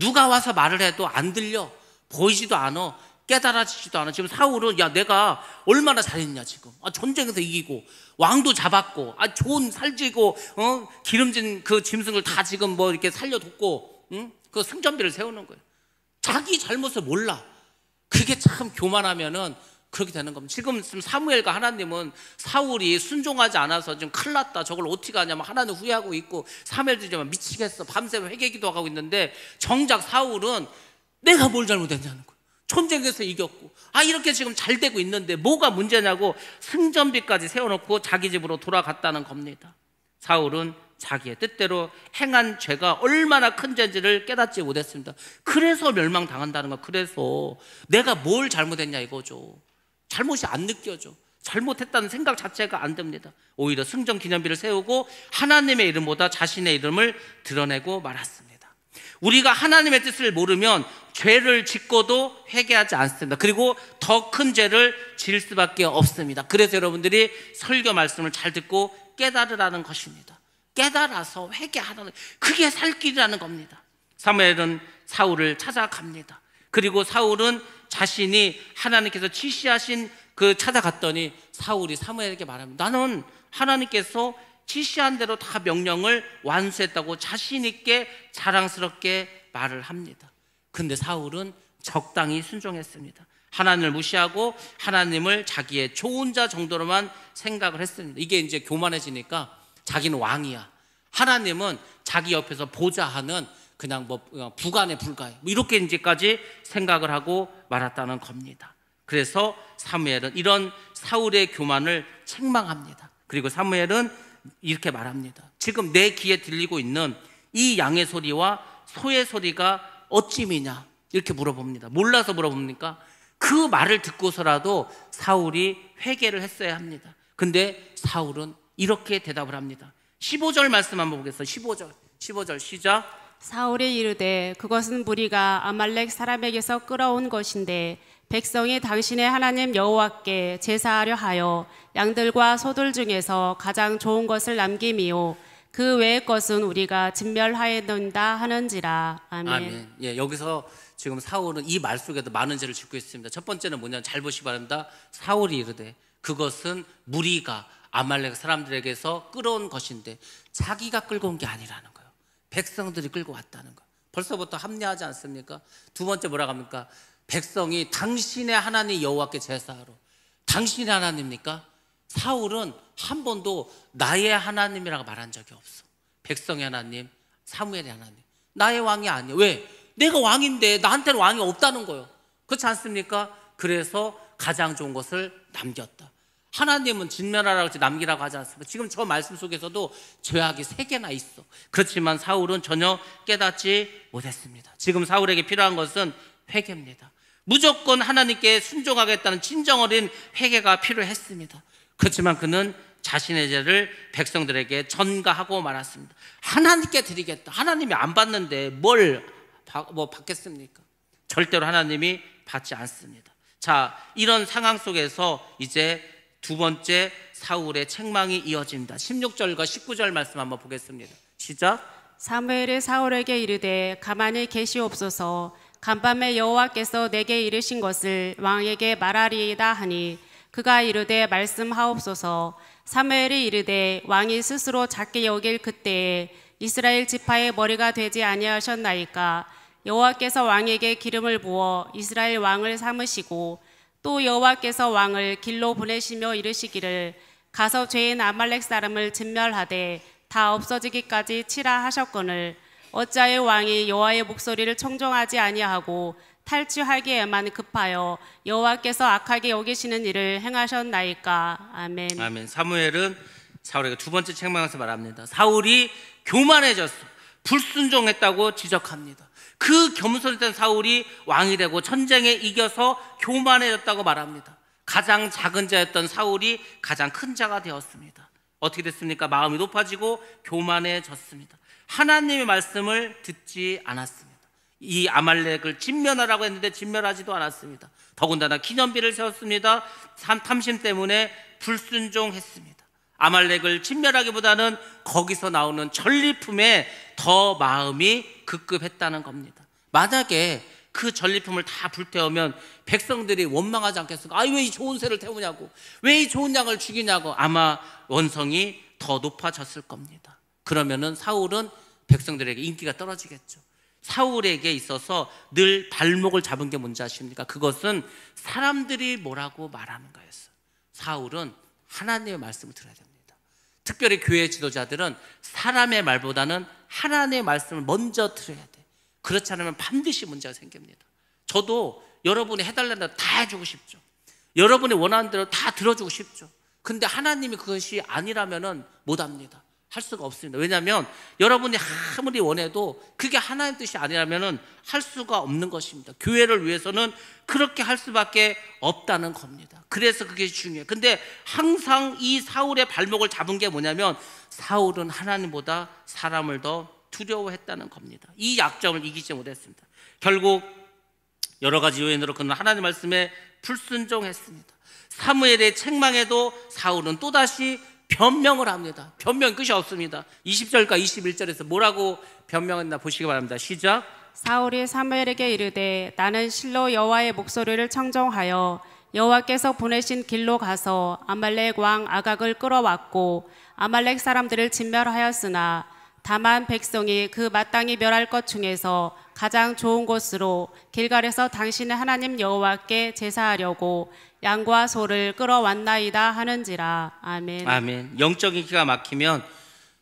S1: 누가 와서 말을 해도 안 들려, 보이지도 않아, 깨달아지지도 않아. 지금 사울은 야 내가 얼마나 잘했냐 지금. 전쟁에서 이기고 왕도 잡았고 좋은 살찌고 기름진 그 짐승을 다 지금 뭐 이렇게 살려뒀고 그 승전비를 세우는 거예요. 자기 잘못을 몰라. 그게 참 교만하면은 그렇게 되는 겁니다. 지금 사무엘과 하나님은 사울이 순종하지 않아서 지금 큰일 났다, 저걸 어떻게 하냐면 하나님 후회하고 있고, 사무엘도 이제 미치겠어 밤새 회개기도 하고 있는데 정작 사울은 내가 뭘 잘못했냐는 거예요. 전쟁에서 이겼고 이렇게 지금 잘 되고 있는데 뭐가 문제냐고 승전비까지 세워놓고 자기 집으로 돌아갔다는 겁니다. 사울은 자기의 뜻대로 행한 죄가 얼마나 큰 죄인지를 깨닫지 못했습니다. 그래서 멸망당한다는 거. 그래서 내가 뭘 잘못했냐 이거죠. 잘못이 안 느껴져. 잘못했다는 생각 자체가 안 듭니다. 오히려 승전 기념비를 세우고 하나님의 이름보다 자신의 이름을 드러내고 말았습니다. 우리가 하나님의 뜻을 모르면 죄를 짓고도 회개하지 않습니다. 그리고 더 큰 죄를 지을 수밖에 없습니다. 그래서 여러분들이 설교 말씀을 잘 듣고 깨달으라는 것입니다. 깨달아서 회개하라는, 그게 살 길이라는 겁니다. 사무엘은 사울을 찾아갑니다. 그리고 사울은 자신이 하나님께서 지시하신 그 찾아갔더니 사울이 사무엘에게 말합니다. 나는 하나님께서 지시한 대로 다 명령을 완수했다고 자신 있게 자랑스럽게 말을 합니다. 근데 사울은 적당히 순종했습니다. 하나님을 무시하고 하나님을 자기의 좋은 자 정도로만 생각을 했습니다. 이게 이제 교만해지니까 자기는 왕이야, 하나님은 자기 옆에서 보좌하는 그냥 뭐 부관에 불과해, 뭐 이렇게 이제까지 생각을 하고 말았다는 겁니다. 그래서 사무엘은 이런 사울의 교만을 책망합니다. 그리고 사무엘은 이렇게 말합니다. 지금 내 귀에 들리고 있는 이 양의 소리와 소의 소리가 어찌미냐 이렇게 물어봅니다. 몰라서 물어봅니까? 그 말을 듣고서라도 사울이 회개를 했어야 합니다. 근데 사울은 이렇게 대답을 합니다. 15절 말씀 한번 보겠습니다. 15절 시작.
S2: 사울이 이르되 그것은 무리가 아말렉 사람에게서 끌어온 것인데 백성이 당신의 하나님 여호와께 제사하려 하여 양들과 소들 중에서 가장 좋은 것을 남김이요 그 외의 것은 우리가 진멸하였는다 하는지라. 아멘.
S1: 아멘. 예, 여기서 지금 사울은 이 말 속에도 많은 죄를 짓고 있습니다. 첫 번째는 뭐냐면 잘 보시기 바랍니다. 사울이 이르되 그것은 무리가 아말렉 사람들에게서 끌어온 것인데 자기가 끌고 온 게 아니라는 거예요. 백성들이 끌고 왔다는 거예요. 벌써부터 합리하지 않습니까? 두 번째 뭐라고 합니까? 백성이 당신의 하나님 여호와께 제사하러. 당신의 하나님입니까? 사울은 한 번도 나의 하나님이라고 말한 적이 없어. 백성의 하나님, 사무엘의 하나님. 나의 왕이 아니에요. 왜? 내가 왕인데 나한테는 왕이 없다는 거예요. 그렇지 않습니까? 그래서 가장 좋은 것을 남겼다. 하나님은 진멸하라고 남기라고 하지 않습니까? 지금 저 말씀 속에서도 죄악이 3개나 있어. 그렇지만 사울은 전혀 깨닫지 못했습니다. 지금 사울에게 필요한 것은 회개입니다. 무조건 하나님께 순종하겠다는 진정 어린 회개가 필요했습니다. 그렇지만 그는 자신의 죄를 백성들에게 전가하고 말았습니다. 하나님께 드리겠다. 하나님이 안 받는데 뭘 받겠습니까? 절대로 하나님이 받지 않습니다. 자, 이런 상황 속에서 이제 두 번째 사울의 책망이 이어집니다. 16절과 19절 말씀 한번 보겠습니다. 시작.
S2: 사무엘이 사울에게 이르되 가만히 계시옵소서. 간밤에 여호와께서 내게 이르신 것을 왕에게 말하리이다 하니 그가 이르되 말씀하옵소서. 사무엘이 이르되 왕이 스스로 작게 여길 그때에 이스라엘 지파의 머리가 되지 아니하셨나이까. 여호와께서 왕에게 기름을 부어 이스라엘 왕을 삼으시고 또 여호와께서 왕을 길로 보내시며 이르시기를 가서 죄인 아말렉 사람을 진멸하되 다 없어지기까지 치라 하셨거늘 어찌하여 왕이 여호와의 목소리를 청종하지 아니하고 탈취하기에만 급하여 여호와께서 악하게 여기시는 일을 행하셨나이까. 아멘.
S1: 아멘. 사무엘은 사울에게 두 번째 책망에서 말합니다. 사울이 교만해졌어. 불순종했다고 지적합니다. 그 겸손했던 사울이 왕이 되고 전쟁에 이겨서 교만해졌다고 말합니다. 가장 작은 자였던 사울이 가장 큰 자가 되었습니다. 어떻게 됐습니까? 마음이 높아지고 교만해졌습니다. 하나님의 말씀을 듣지 않았습니다. 이 아말렉을 진멸하라고 했는데 진멸하지도 않았습니다. 더군다나 기념비를 세웠습니다. 탐심 때문에 불순종했습니다. 아말렉을 진멸하기보다는 거기서 나오는 전리품에 더 마음이 급급했다는 겁니다. 만약에 그 전리품을 다 불태우면 백성들이 원망하지 않겠습니까? 왜 이 좋은 새를 태우냐고, 왜 이 좋은 양을 죽이냐고. 아마 원성이 더 높아졌을 겁니다. 그러면은 사울은 백성들에게 인기가 떨어지겠죠. 사울에게 있어서 늘 발목을 잡은 게 뭔지 아십니까? 그것은 사람들이 뭐라고 말하는 거였어요. 사울은 하나님의 말씀을 들어야 됩니다. 특별히 교회 지도자들은 사람의 말보다는 하나님의 말씀을 먼저 들어야 돼. 그렇지 않으면 반드시 문제가 생깁니다. 저도 여러분이 해달라는 대로 다 해주고 싶죠. 여러분이 원하는 대로 다 들어주고 싶죠. 근데 하나님이 그것이 아니라면 못합니다. 할 수가 없습니다. 왜냐하면 여러분이 아무리 원해도 그게 하나님 뜻이 아니라면 할 수가 없는 것입니다. 교회를 위해서는 그렇게 할 수밖에 없다는 겁니다. 그래서 그게 중요해요. 근데 항상 이 사울의 발목을 잡은 게 뭐냐면 사울은 하나님보다 사람을 더 두려워했다는 겁니다. 이 약점을 이기지 못했습니다. 결국 여러 가지 요인으로 그는 하나님 말씀에 불순종했습니다. 사무엘의 책망에도 사울은 또다시 변명을 합니다. 변명 끝이 없습니다. 20절과 21절에서 뭐라고 변명했나 보시기 바랍니다. 시작.
S2: 사울이 사무엘에게 이르되 나는 실로 여호와의 목소리를 청종하여 여호와께서 보내신 길로 가서 아말렉 왕 아각을 끌어왔고 아말렉 사람들을 진멸하였으나 다만 백성이 그 마땅히 멸할 것 중에서 가장 좋은 곳으로 길갈에서 당신의 하나님 여호와께 제사하려고 양과 소를 끌어왔나이다 하는지라. 아멘.
S1: 아멘. 영적인 기가 막히면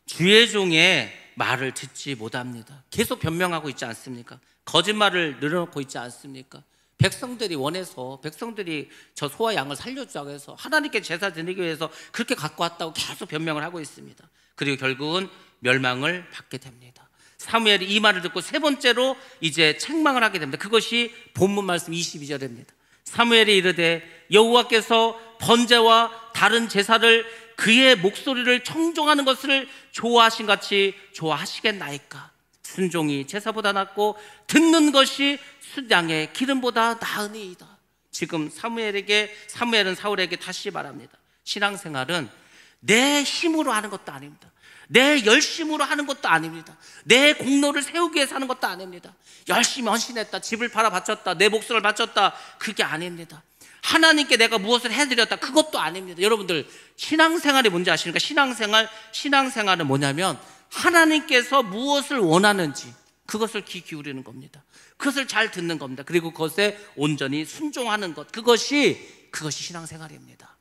S1: 주의 종의 말을 듣지 못합니다. 계속 변명하고 있지 않습니까? 거짓말을 늘어놓고 있지 않습니까? 백성들이 원해서, 백성들이 저 소와 양을 살려주자고 해서 하나님께 제사 드리기 위해서 그렇게 갖고 왔다고 계속 변명을 하고 있습니다. 그리고 결국은 멸망을 받게 됩니다. 사무엘이 이 말을 듣고 세 번째로 이제 책망을 하게 됩니다. 그것이 본문 말씀 22절입니다. 사무엘이 이르되 여호와께서 번제와 다른 제사를 그의 목소리를 청종하는 것을 좋아하신 같이 좋아하시겠나이까. 순종이 제사보다 낫고 듣는 것이 숫양의 기름보다 나으니이다. 지금 사무엘은 사울에게 다시 말합니다. 신앙생활은 내 힘으로 하는 것도 아닙니다. 내 열심으로 하는 것도 아닙니다. 내 공로를 세우기 위해서 하는 것도 아닙니다. 열심히 헌신했다, 집을 팔아 바쳤다, 내 목숨을 바쳤다, 그게 아닙니다. 하나님께 내가 무엇을 해드렸다, 그것도 아닙니다. 여러분들 신앙생활이 뭔지 아십니까? 신앙생활은 뭐냐면 하나님께서 무엇을 원하는지 그것을 귀 기울이는 겁니다. 그것을 잘 듣는 겁니다. 그리고 그것에 온전히 순종하는 것, 그것이 신앙생활입니다.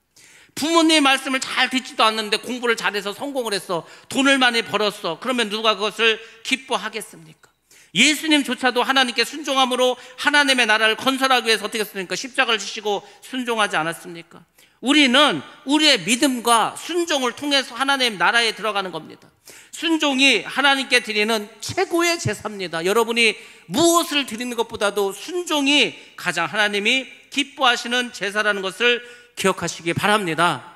S1: 부모님의 말씀을 잘 듣지도 않는데 공부를 잘해서 성공을 했어, 돈을 많이 벌었어, 그러면 누가 그것을 기뻐하겠습니까? 예수님조차도 하나님께 순종함으로 하나님의 나라를 건설하기 위해서 어떻게 했습니까? 십자가를 지시고 순종하지 않았습니까? 우리는 우리의 믿음과 순종을 통해서 하나님 나라에 들어가는 겁니다. 순종이 하나님께 드리는 최고의 제사입니다. 여러분이 무엇을 드리는 것보다도 순종이 가장 하나님이 기뻐하시는 제사라는 것을 기억하시기 바랍니다.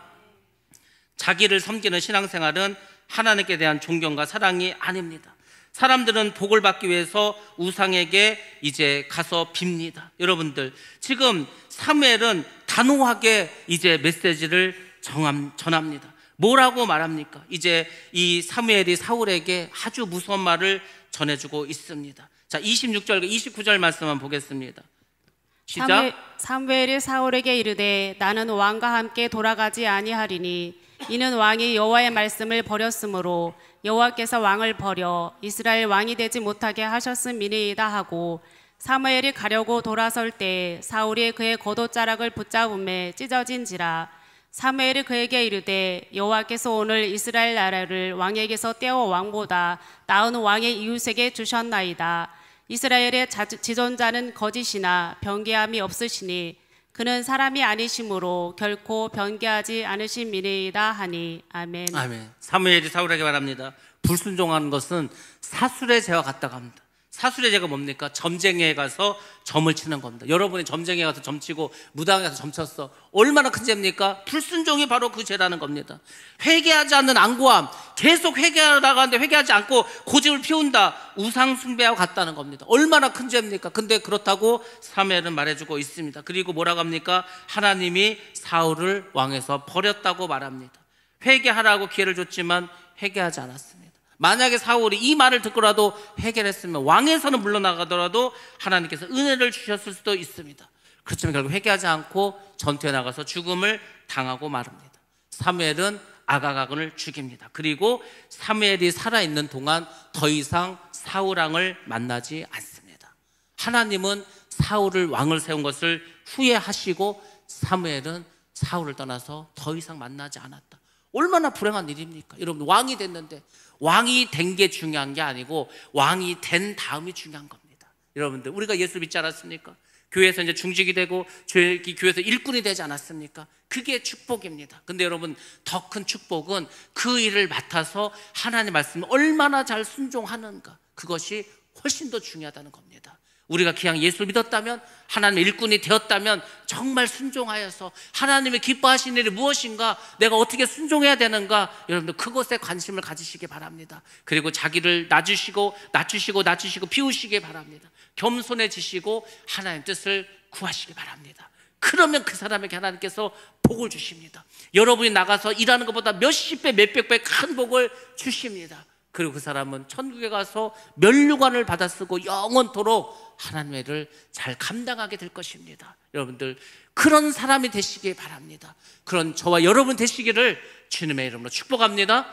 S1: 자기를 섬기는 신앙생활은 하나님께 대한 존경과 사랑이 아닙니다. 사람들은 복을 받기 위해서 우상에게 이제 가서 빕니다. 여러분들 지금 사무엘은 단호하게 이제 메시지를 전합니다. 뭐라고 말합니까? 이제 이 사무엘이 사울에게 아주 무서운 말을 전해주고 있습니다. 자, 26절과 29절 말씀만 보겠습니다. 시작.
S2: 사무엘이 사울에게 이르되 나는 왕과 함께 돌아가지 아니하리니 이는 왕이 여호와의 말씀을 버렸으므로 여호와께서 왕을 버려 이스라엘 왕이 되지 못하게 하셨음이니이다 하고, 사무엘이 가려고 돌아설 때 사울이 그의 겉옷자락을 붙잡음에 찢어진지라. 사무엘이 그에게 이르되 여호와께서 오늘 이스라엘 나라를 왕에게서 떼어 왕보다 나은 왕의 이웃에게 주셨나이다. 이스라엘의 지존자는 거짓이나 변개함이 없으시니 그는 사람이 아니심으로 결코 변개하지 않으심이니이다 하니. 아멘.
S1: 아멘. 사무엘이 사울에게 말합니다. 불순종하는 것은 사술의 죄와 같다고 합니다. 사술의 죄가 뭡니까? 점쟁이에 가서 점을 치는 겁니다. 여러분이 점쟁이에 가서 점치고 무당에 가서 점쳤어. 얼마나 큰 죄입니까? 불순종이 바로 그 죄라는 겁니다. 회개하지 않는 안고함, 계속 회개하다가 하는데 회개하지 않고 고집을 피운다. 우상 숭배하고 같다는 겁니다. 얼마나 큰 죄입니까? 근데 그렇다고 사무엘은 말해주고 있습니다. 그리고 뭐라고 합니까? 하나님이 사울을 왕에서 버렸다고 말합니다. 회개하라고 기회를 줬지만 회개하지 않았습니다. 만약에 사울이 이 말을 듣고라도 회개를 했으면 왕에서는 물러나가더라도 하나님께서 은혜를 주셨을 수도 있습니다. 그렇지만 결국 회개하지 않고 전투에 나가서 죽음을 당하고 말합니다. 사무엘은 아가각을 죽입니다. 그리고 사무엘이 살아있는 동안 더 이상 사울왕을 만나지 않습니다. 하나님은 사울을 왕을 세운 것을 후회하시고 사무엘은 사울을 떠나서 더 이상 만나지 않았다. 얼마나 불행한 일입니까? 여러분, 왕이 됐는데 왕이 된 게 중요한 게 아니고 왕이 된 다음이 중요한 겁니다. 여러분들, 우리가 예수 믿지 않았습니까? 교회에서 이제 중직이 되고 교회에서 일꾼이 되지 않았습니까? 그게 축복입니다. 근데 여러분, 더 큰 축복은 그 일을 맡아서 하나님의 말씀을 얼마나 잘 순종하는가, 그것이 훨씬 더 중요하다는 겁니다. 우리가 그냥 예수를 믿었다면, 하나님의 일꾼이 되었다면 정말 순종하여서 하나님의 기뻐하시는 일이 무엇인가, 내가 어떻게 순종해야 되는가, 여러분들 그것에 관심을 가지시기 바랍니다. 그리고 자기를 낮추시고 비우시기 바랍니다. 겸손해지시고 하나님의 뜻을 구하시기 바랍니다. 그러면 그 사람에게 하나님께서 복을 주십니다. 여러분이 나가서 일하는 것보다 몇십 배 몇백 배 큰 복을 주십니다. 그리고 그 사람은 천국에 가서 면류관을 받아 쓰고 영원토록 하나님의 일을 잘 감당하게 될 것입니다. 여러분들, 그런 사람이 되시기 바랍니다. 그런 저와 여러분 되시기를 주님의 이름으로 축복합니다.